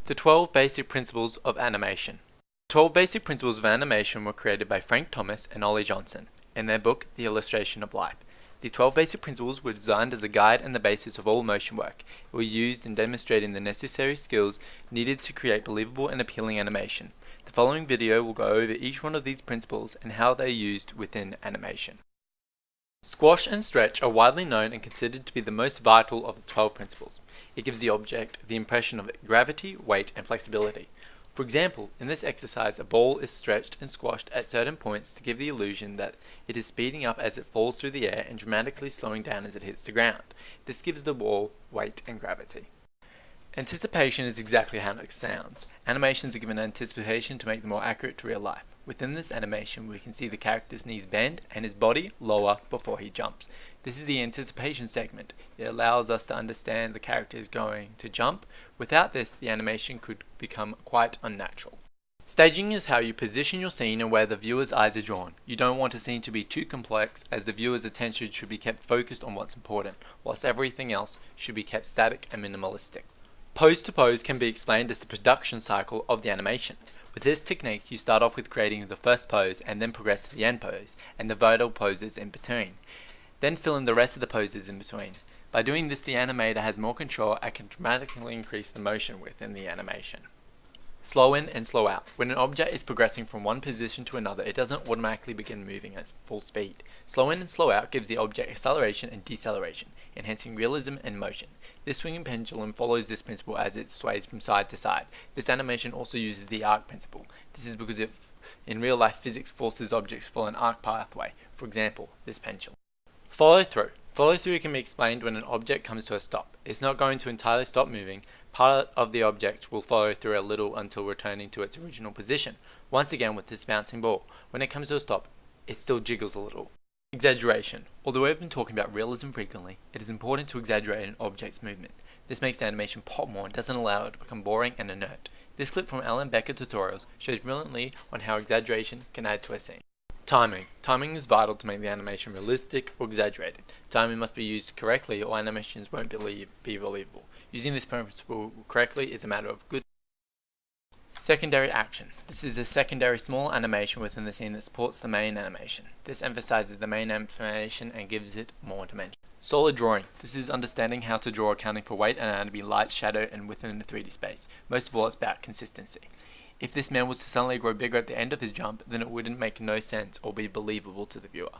The 12 Basic Principles of Animation. 12 Basic Principles of Animation were created by Frank Thomas and Ollie Johnson in their book, The Illustration of Life. These 12 basic principles were designed as a guide and the basis of all motion work. They were used in demonstrating the necessary skills needed to create believable and appealing animation. The following video will go over each one of these principles and how they are used within animation. Squash and stretch are widely known and considered to be the most vital of the 12 principles. It gives the object the impression of gravity, weight, and flexibility. For example, in this exercise, a ball is stretched and squashed at certain points to give the illusion that it is speeding up as it falls through the air and dramatically slowing down as it hits the ground. This gives the ball weight and gravity. Anticipation is exactly how it sounds. Animations are given anticipation to make them more accurate to real life. Within this animation, we can see the character's knees bend and his body lower before he jumps. This is the anticipation segment. It allows us to understand the character is going to jump. Without this, the animation could become quite unnatural. Staging is how you position your scene and where the viewer's eyes are drawn. You don't want a scene to be too complex, as the viewer's attention should be kept focused on what's important, whilst everything else should be kept static and minimalistic. Pose to pose can be explained as the production cycle of the animation. With this technique, you start off with creating the first pose and then progress to the end pose and the vital poses in between. Then fill in the rest of the poses in between. By doing this, the animator has more control and can dramatically increase the motion within the animation. Slow in and slow out. When an object is progressing from one position to another, it doesn't automatically begin moving at full speed. Slow in and slow out gives the object acceleration and deceleration, enhancing realism and motion. This swinging pendulum follows this principle as it sways from side to side. This animation also uses the arc principle. This is because in real life physics forces objects to follow an arc pathway, for example, this pendulum. Follow through. Follow through can be explained when an object comes to a stop. It's not going to entirely stop moving. Part of the object will follow through a little until returning to its original position. Once again with this bouncing ball. When it comes to a stop, it still jiggles a little. Exaggeration. Although we've been talking about realism frequently, it is important to exaggerate an object's movement. This makes the animation pop more and doesn't allow it to become boring and inert. This clip from Alan Becker tutorials shows brilliantly on how exaggeration can add to a scene. Timing. Timing is vital to make the animation realistic or exaggerated. Timing must be used correctly or animations won't be believable. Using this principle correctly is a matter of good. Secondary action. This is a secondary small animation within the scene that supports the main animation. This emphasizes the main animation and gives it more dimension. Solid drawing. This is understanding how to draw accounting for weight and anatomy, light, shadow, and within the 3D space. Most of all, it's about consistency. If this man was to suddenly grow bigger at the end of his jump, then it wouldn't make no sense or be believable to the viewer.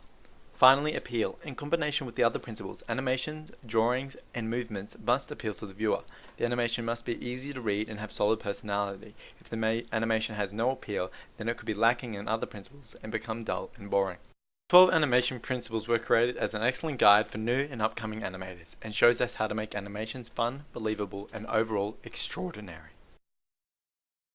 Finally, appeal. In combination with the other principles, animations, drawings, and movements must appeal to the viewer. The animation must be easy to read and have solid personality. If the animation has no appeal, then it could be lacking in other principles and become dull and boring. 12 animation principles were created as an excellent guide for new and upcoming animators and shows us how to make animations fun, believable, and overall extraordinary.